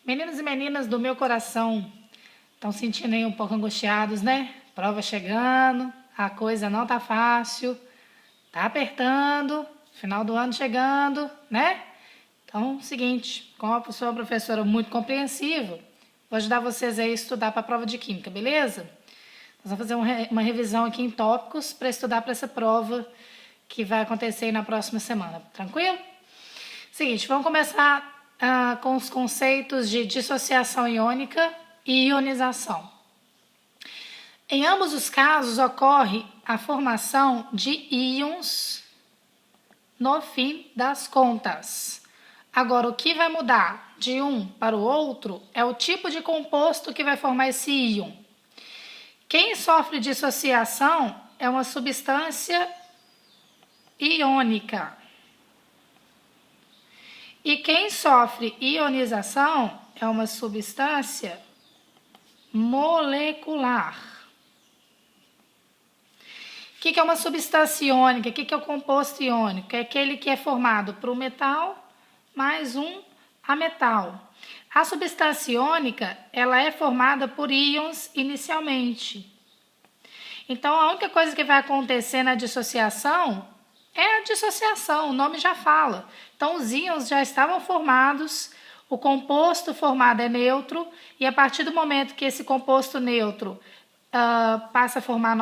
Meninos e meninas do meu coração, estão sentindo aí um pouco angustiados, né? Prova chegando, a coisa não tá fácil, tá apertando, final do ano chegando, né? Então, seguinte, como eu sou uma professora muito compreensiva, vou ajudar vocês aí a estudar para a prova de Química, beleza? Nós vamos fazer uma revisão aqui em tópicos para estudar para essa prova que vai acontecer aí na próxima semana, tranquilo? Seguinte, vamos começar com os conceitos de dissociação iônica e ionização. Em ambos os casos, ocorre a formação de íons no fim das contas. Agora, o que vai mudar de um para o outro é o tipo de composto que vai formar esse íon. Quem sofre dissociação é uma substância iônica. E quem sofre ionização é uma substância molecular. O que é uma substância iônica? O que é o composto iônico? É aquele que é formado por um metal mais um ametal. A substância iônica, ela é formada por íons inicialmente. Então, a única coisa que vai acontecer na dissociação é a dissociação, o nome já fala. Então, os íons já estavam formados, o composto formado é neutro, e a partir do momento que esse composto neutro passa a formar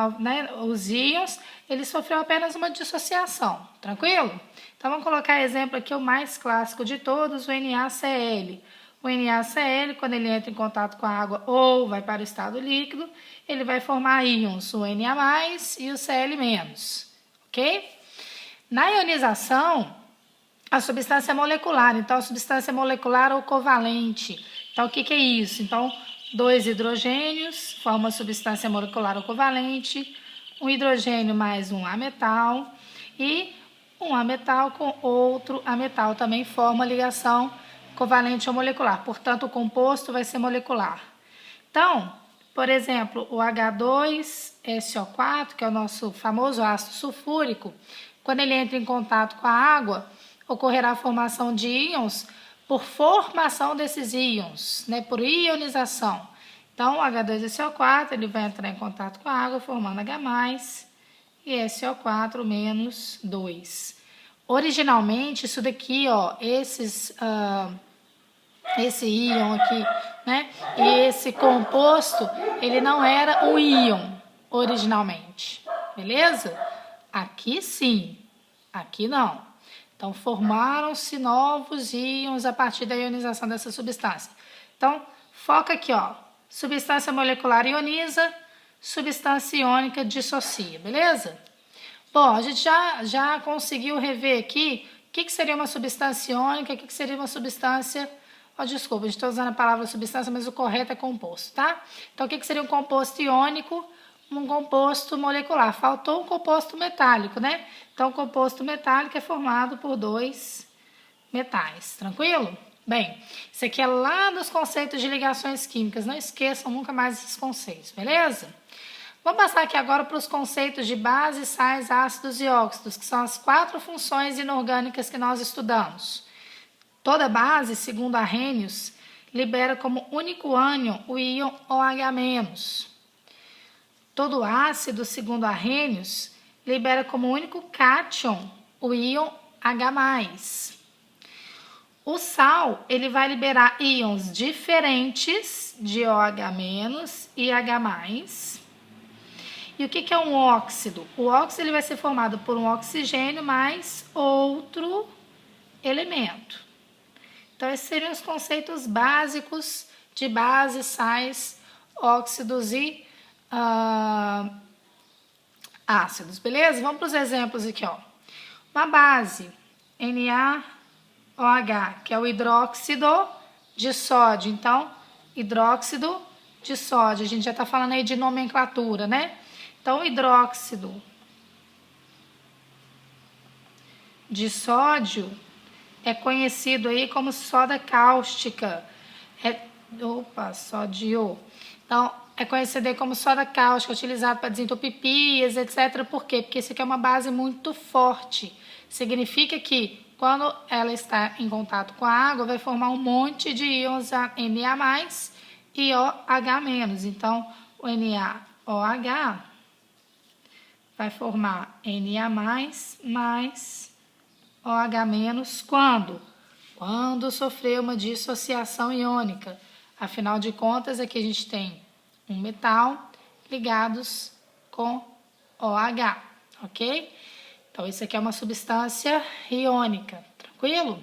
os íons, ele sofreu apenas uma dissociação, tranquilo? Então, vamos colocar exemplo aqui, o mais clássico de todos, o NaCl. O NaCl, quando ele entra em contato com a água ou vai para o estado líquido, ele vai formar íons, o Na+, e o Cl-, ok? Na ionização, a substância é molecular, então a substância molecular ou covalente. Então, o que é isso? Então, 2 hidrogênios formam a substância molecular ou covalente, um hidrogênio mais um ametal, e um ametal com outro ametal também forma ligação covalente ou molecular. Portanto, o composto vai ser molecular. Então, por exemplo, o H2SO4, que é o nosso famoso ácido sulfúrico, quando ele entra em contato com a água, ocorrerá a formação de íons por formação desses íons, né, por ionização. Então, o H2SO4 ele vai entrar em contato com a água, formando H+, e SO4 menos 2. Originalmente, isso daqui, ó, esse íon aqui, né, e esse composto, ele não era um íon originalmente, beleza? Aqui sim, aqui não. Então, formaram-se novos íons a partir da ionização dessa substância. Então, foca aqui, ó, substância molecular ioniza, substância iônica dissocia, beleza? Bom, a gente já conseguiu rever aqui o que seria uma substância iônica, o que seria uma substância... Oh, desculpa, a gente está usando a palavra substância, mas o correto é composto, tá? Então, o que seria um composto iônico? Um composto molecular. Faltou um composto metálico, né? Então, o composto metálico é formado por 2 metais, tranquilo? Bem, isso aqui é lá nos conceitos de ligações químicas. Não esqueçam nunca mais esses conceitos, beleza? Vamos passar aqui agora para os conceitos de base, sais, ácidos e óxidos, que são as 4 funções inorgânicas que nós estudamos. Toda base, segundo Arrhenius, libera como único ânion o íon OH-. Todo ácido, segundo Arrhenius, libera como único cátion o íon H+. O sal, ele vai liberar íons diferentes de OH- e H+. E o que é um óxido? O óxido ele vai ser formado por um oxigênio mais outro elemento. Então, esses seriam os conceitos básicos de base, sais, óxidos e ácidos, beleza? Vamos para os exemplos aqui, ó. Uma base, NaOH, que é o hidróxido de sódio. Então, hidróxido de sódio. A gente já está falando aí de nomenclatura, né? Então, o hidróxido de sódio é conhecido aí como soda cáustica. Sódio. Então, é conhecido aí como soda cáustica, utilizado para desentupir pias, etc. Por quê? Porque isso aqui é uma base muito forte. Significa que Quando ela está em contato com a água, vai formar um monte de íons Na+, e OH-. Então, o NaOH vai formar Na+, mais OH- quando? Quando sofrer uma dissociação iônica. Afinal de contas, aqui a gente tem um metal ligados com OH, ok? Então, isso aqui é uma substância iônica, tranquilo?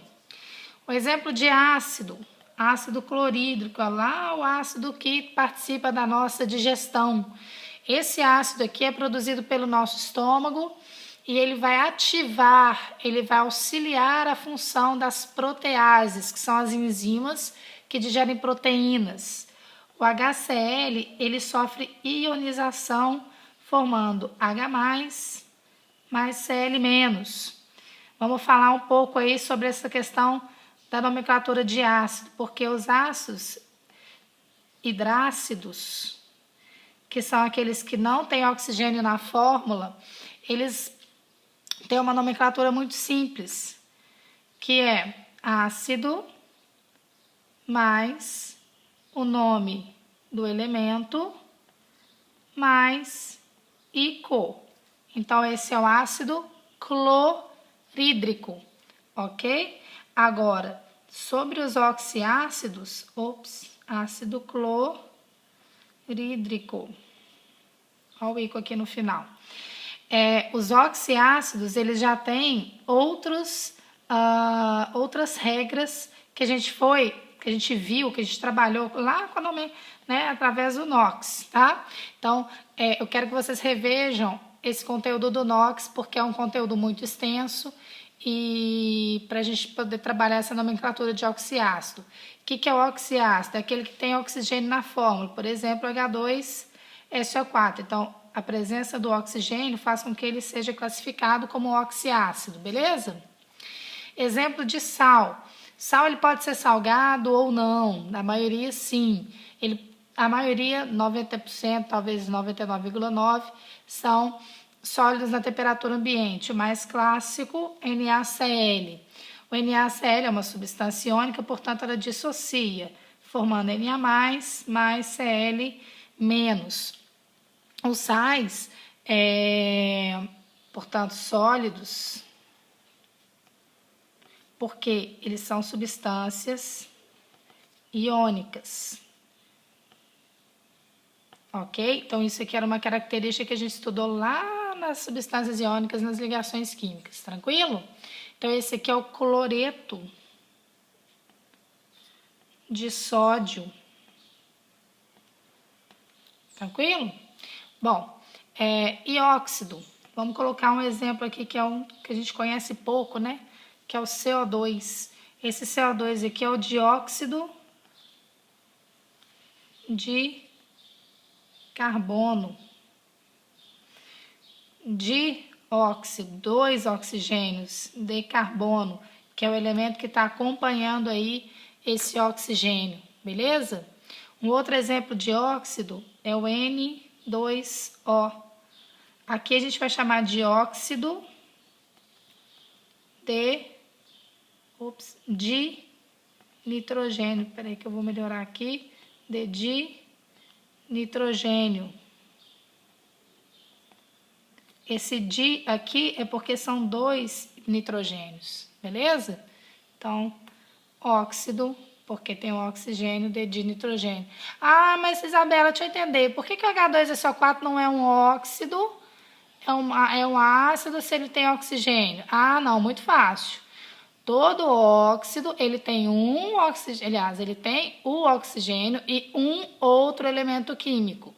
O exemplo de ácido clorídrico, olha lá o ácido que participa da nossa digestão. Esse ácido aqui é produzido pelo nosso estômago e ele vai ativar, ele vai auxiliar a função das proteases, que são as enzimas que digerem proteínas. O HCl, ele sofre ionização formando H+, mais Cl-. Vamos falar um pouco aí sobre essa questão da nomenclatura de ácido, porque os ácidos hidrácidos, que são aqueles que não têm oxigênio na fórmula, eles têm uma nomenclatura muito simples, que é ácido mais o nome do elemento mais ico. Então, esse é o ácido clorídrico, ok? Agora, sobre os oxiácidos, ácido clorídrico. Olha o ico aqui no final. Os oxiácidos, eles já têm outras regras que a gente viu, que a gente trabalhou lá com a nome, né, através do NOx, tá? Então, eu quero que vocês revejam esse conteúdo do NOx, porque é um conteúdo muito extenso e para a gente poder trabalhar essa nomenclatura de oxiácido. O que é o oxiácido? É aquele que tem oxigênio na fórmula, por exemplo, H2SO4. Então, a presença do oxigênio faz com que ele seja classificado como oxiácido, beleza? Exemplo de sal. Sal ele pode ser salgado ou não, na maioria sim. A maioria, 90%, talvez 99,9%, são sólidos na temperatura ambiente. O mais clássico, NaCl. O NaCl é uma substância iônica, portanto, ela dissocia, formando Na+, mais Cl-. Os sais, portanto, sólidos, porque eles são substâncias iônicas. Ok? Então, isso aqui era uma característica que a gente estudou lá nas substâncias iônicas, nas ligações químicas. Tranquilo? Então, esse aqui é o cloreto de sódio. Tranquilo? Bom, e óxido. Vamos colocar um exemplo aqui que é um que a gente conhece pouco, né? Que é o CO2. Esse CO2 aqui é o dióxido de carbono. Dióxido, 2 oxigênios de carbono, que é o elemento que está acompanhando aí esse oxigênio, beleza? Um outro exemplo de óxido é o N2O. Aqui a gente vai chamar de óxido de nitrogênio. Espera aí que eu vou melhorar aqui. De nitrogênio. Esse di aqui é porque são 2 nitrogênios, beleza? Então, óxido, porque tem o oxigênio de dinitrogênio. Ah, mas Isabela, deixa eu entender. Por que o H2SO4 não é um óxido? É um ácido se ele tem oxigênio? Ah, não, muito fácil. Todo óxido, ele tem um oxigênio, aliás, ele tem o oxigênio e um outro elemento químico,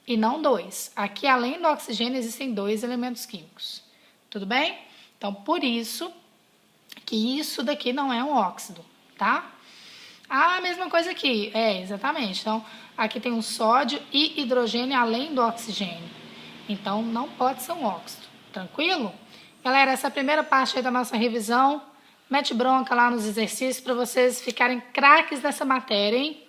e não 2. Aqui, além do oxigênio, existem 2 elementos químicos. Tudo bem? Então, por isso que isso daqui não é um óxido, tá? Ah, a mesma coisa aqui. Exatamente. Então, aqui tem um sódio e hidrogênio além do oxigênio. Então, não pode ser um óxido. Tranquilo? Galera, essa é a primeira parte aí da nossa revisão. Mete bronca lá nos exercícios para vocês ficarem craques dessa matéria, hein?